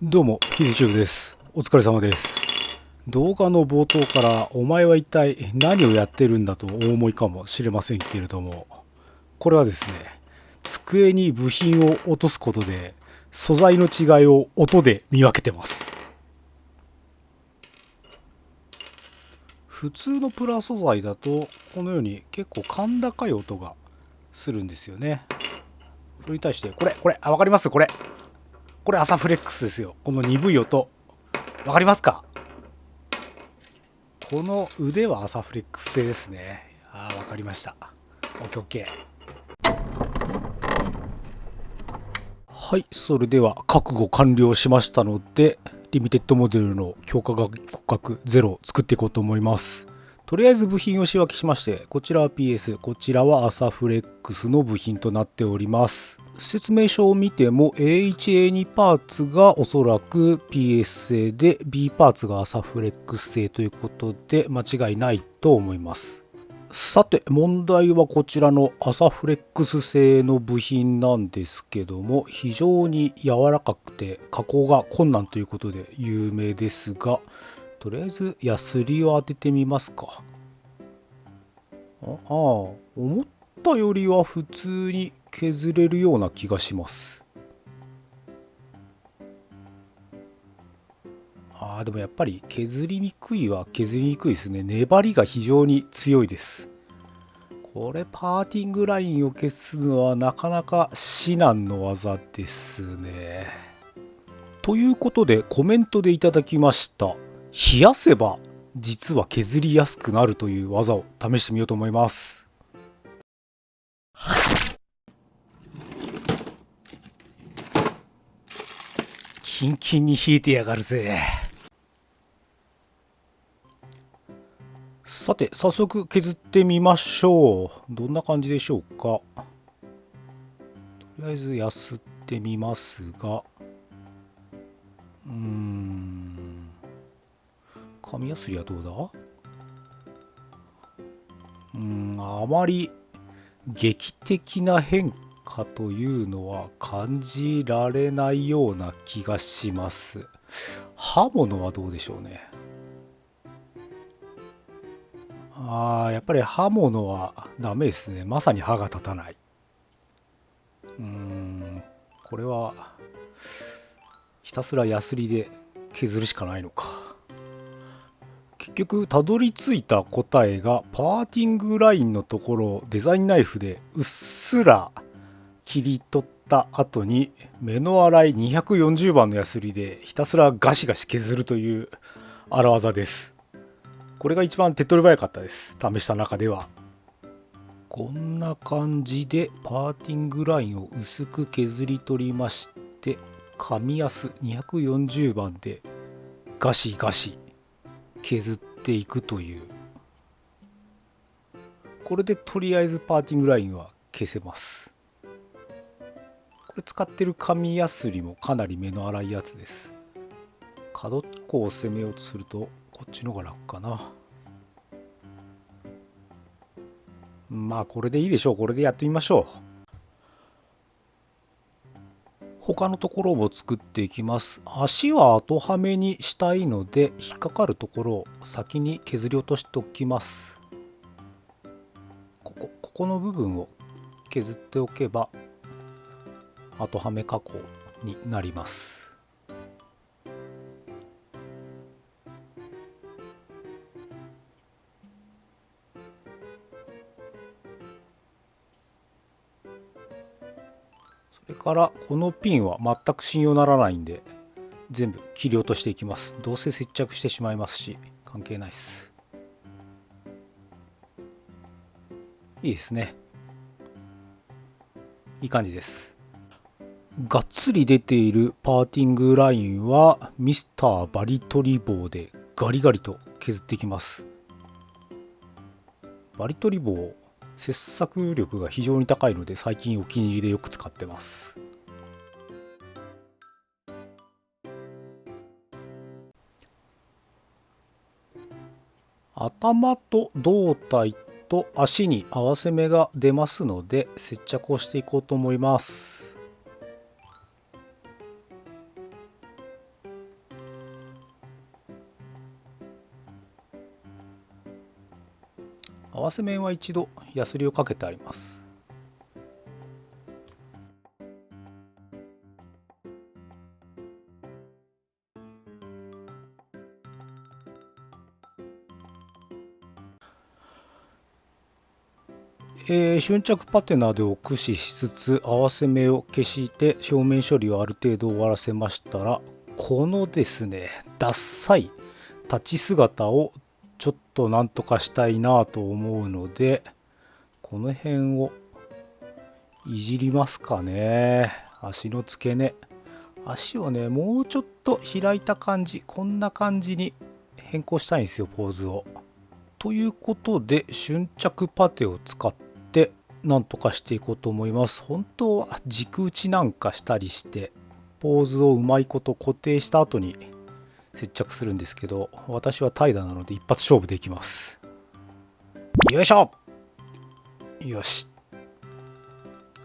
どうも、ヒデチューブです。お疲れ様です。動画の冒頭からお前は一体何をやってるんだとお思いかもしれませんけれども、これはですね、机に部品を落とすことで素材の違いを音で見分けてます。普通のプラ素材だとこのように結構甲高い音がするんですよね。それに対してこれわかります？これアサフレックスですよ。この鈍い音わかりますか？この腕はアサフレックス製ですね。わかりました。オッケーオッケー。はい、それでは覚悟完了しましたので、リミテッドモデルの強化骨格0を作っていこうと思います。とりあえず部品を仕分けしまして、こちらは PS、こちらはアサフレックスの部品となっております。説明書を見ても A1A2 パーツがおそらく PS 製で B パーツがアサフレックス製ということで間違いないと思います。さて問題はこちらのアサフレックス製の部品なんですけども、非常に柔らかくて加工が困難ということで有名ですが、とりあえずヤスリを当ててみますか。思ったよりは普通に削れるような気がします。でもやっぱり削りにくいは削りにくいですね。粘りが非常に強いです。これパーティングラインを消すのはなかなか至難の技ですね。ということでコメントでいただきました。冷やせば実は削りやすくなるという技を試してみようと思います。キンキンに冷えてやがるぜ。さて早速削ってみましょう。どんな感じでしょうか。とりあえずやすってみますが、紙やすりはどうだ？あまり劇的な変化というのは感じられないような気がします。刃物はどうでしょうね。やっぱり刃物はダメですね。まさに刃が立たない。これはひたすらヤスリで削るしかないのか。結局たどり着いた答えがパーティングラインのところをデザインナイフでうっすら切り取った後に目の粗い240番のヤスリでひたすらガシガシ削るという荒技です。これが一番手っ取り早かったです。試した中では。こんな感じでパーティングラインを薄く削り取りまして、紙やす240番でガシガシ削っていくという。これでとりあえずパーティングラインは消せます。これ使ってる紙やすりもかなり目の粗いやつです。角っこを攻めようとするとこっちの方が楽かな。まあこれでいいでしょう。これでやってみましょう。他のところを作っていきます。足は後はめにしたいので引っかかるところを先に削り落としておきます。ここの部分を削っておけば後はめ加工になります。それからこのピンは全く信用ならないんで全部切り落としていきます。どうせ接着してしまいますし関係ないです。いいですね。いい感じです。がっつり出ているパーティングラインはミスターバリ取り棒でガリガリと削っていきます。バリ取り棒切削力が非常に高いので最近お気に入りでよく使ってます。頭と胴体と足に合わせ目が出ますので接着をしていこうと思います。合わせ面は一度ヤスリをかけてあります。瞬着パテナどを駆使しつつ合わせ目を消して表面処理をある程度終わらせましたら、このですねダッサい立ち姿をちょっとなんとかしたいなと思うので、この辺をいじりますかね。足の付け根、足をねもうちょっと開いた感じ、こんな感じに変更したいんですよ、ポーズを。ということで瞬着パテを使ってなんとかしていこうと思います。本当は軸打ちなんかしたりしてポーズをうまいこと固定した後に接着するんですけど、私は怠惰なので一発勝負できます。よいしょ。よし、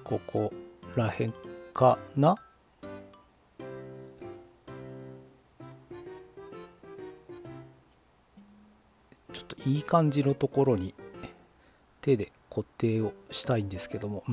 ここらへんかな。ちょっといい感じのところに手で固定をしたいんですけども、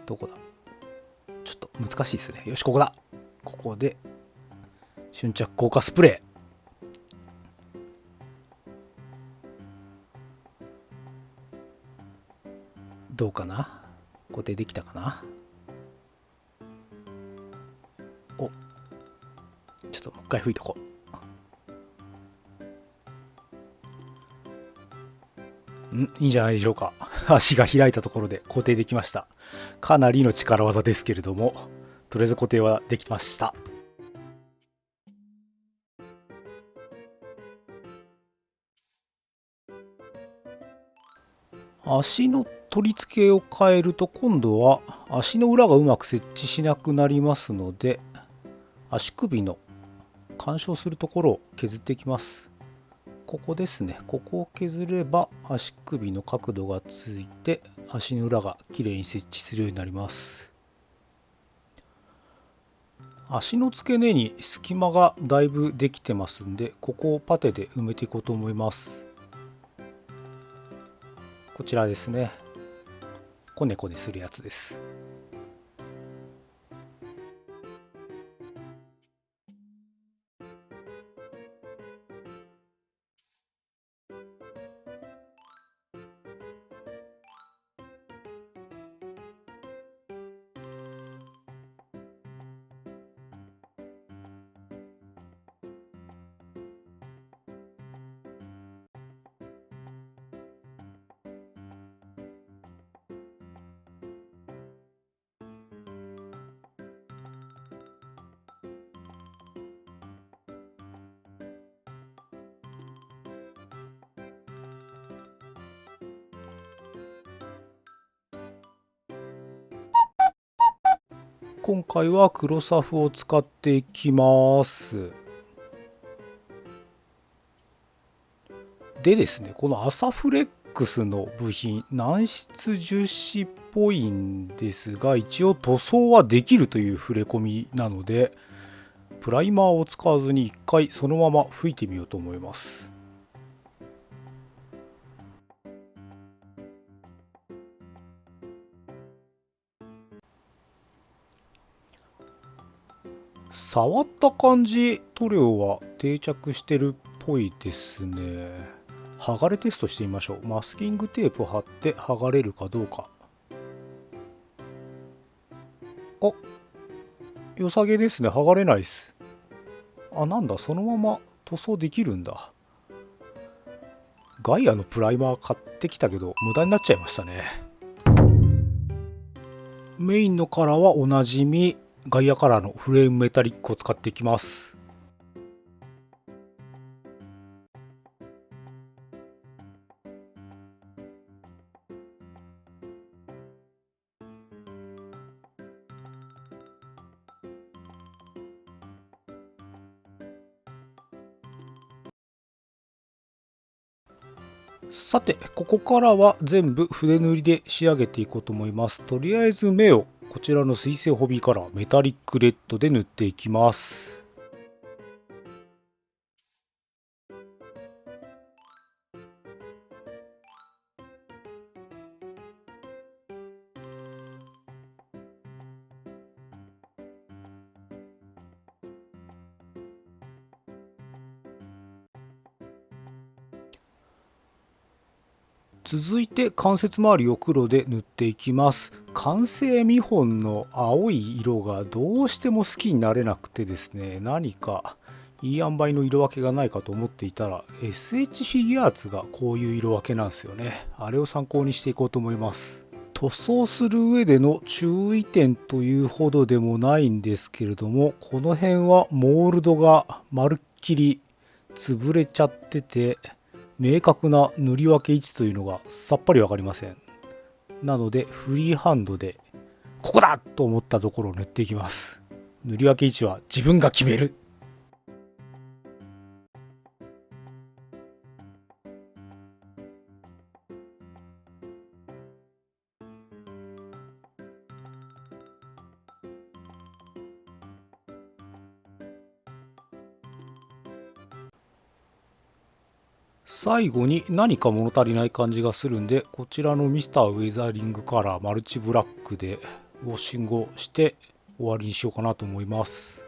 どこだ、ちょっと難しいですね。よし、ここだ。ここで瞬着硬化スプレー。どうかな、固定できたかな。お、ちょっともう一回吹いとこう。いいんじゃないでしょうか。足が開いたところで固定できました。かなりの力技ですけれども、とりあえず固定はできました。足の取り付けを変えると今度は足の裏がうまく接地しなくなりますので、足首の干渉するところを削っていきます。ここですね。ここを削れば足首の角度がついて足の裏がきれいに接地するようになります。足の付け根に隙間がだいぶできてますんで、ここをパテで埋めていこうと思います。こちらですね。コネコネするやつです。今回は黒サフを使っていきます。でですね、このアサフレックスの部品、軟質樹脂っぽいんですが、一応塗装はできるという触れ込みなので、プライマーを使わずに一回そのまま吹いてみようと思います。触った感じ、塗料は定着してるっぽいですね。剥がれテストしてみましょう。マスキングテープを貼って剥がれるかどうか。あ、良さげですね。剥がれないです。あ、なんだ、そのまま塗装できるんだ。ガイアのプライマー買ってきたけど無駄になっちゃいましたね。メインのカラーはおなじみガイアカラーのフレームメタリックを使っていきます。さて、ここからは全部筆塗りで仕上げていこうと思います。とりあえず目をこちらの水性ホビーカラーメタリックレッドで塗っていきます。続いて関節周りを黒で塗っていきます。完成見本の青い色がどうしても好きになれなくてですね、何かいい塩梅の色分けがないかと思っていたら SH フィギュアーツがこういう色分けなんですよね。あれを参考にしていこうと思います。塗装する上での注意点というほどでもないんですけれども、この辺はモールドがまるっきり潰れちゃってて、明確な塗り分け位置というのがさっぱり分かりません。なのでフリーハンドでここだと思ったところを塗っていきます。塗り分け位置は自分が決める。最後に何か物足りない感じがするんで、こちらのミスターウェザリングカラーマルチブラックでウォッシングをして終わりにしようかなと思います。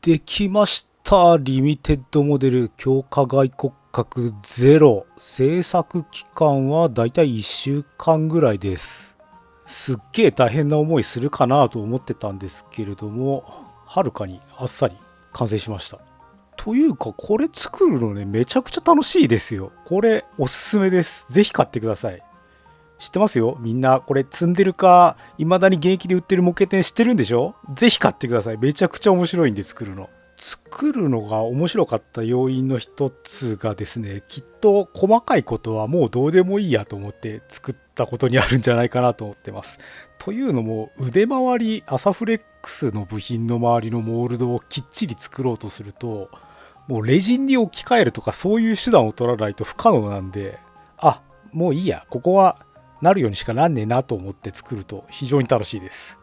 できました。リミテッドモデル強化外骨格ゼロ。制作期間はだいたい1週間ぐらいです。すっげえ大変な思いするかなと思ってたんですけれども、はるかにあっさり完成しました。というかこれ作るのね、めちゃくちゃ楽しいですよ。これおすすめです。ぜひ買ってください。知ってますよ、みんな。これ積んでるか未だに現役で売ってる模型店知ってるんでしょ。ぜひ買ってください。めちゃくちゃ面白いんで作るの。作るのが面白かった要因の一つがですね、きっと細かいことはもうどうでもいいやと思って作ったことにあるんじゃないかなと思ってます。というのも、腕周りアサフレックスの部品の周りのモールドをきっちり作ろうとすると、もうレジンに置き換えるとかそういう手段を取らないと不可能なんで、あ、もういいや、ここはなるようにしかなんねえなと思って作ると非常に楽しいです。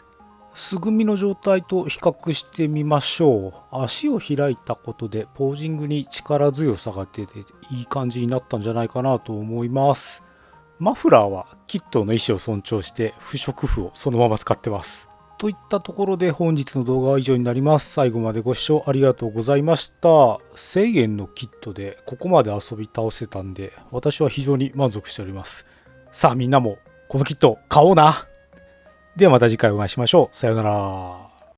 素組みの状態と比較してみましょう。足を開いたことでポージングに力強さが出ていい感じになったんじゃないかなと思います。マフラーはキットの意思を尊重して不織布をそのまま使ってます。といったところで本日の動画は以上になります。最後までご視聴ありがとうございました。1000円のキットでここまで遊び倒せたんで、私は非常に満足しております。さあみんなもこのキット買おうな。ではまた次回お会いしましょう。さようなら。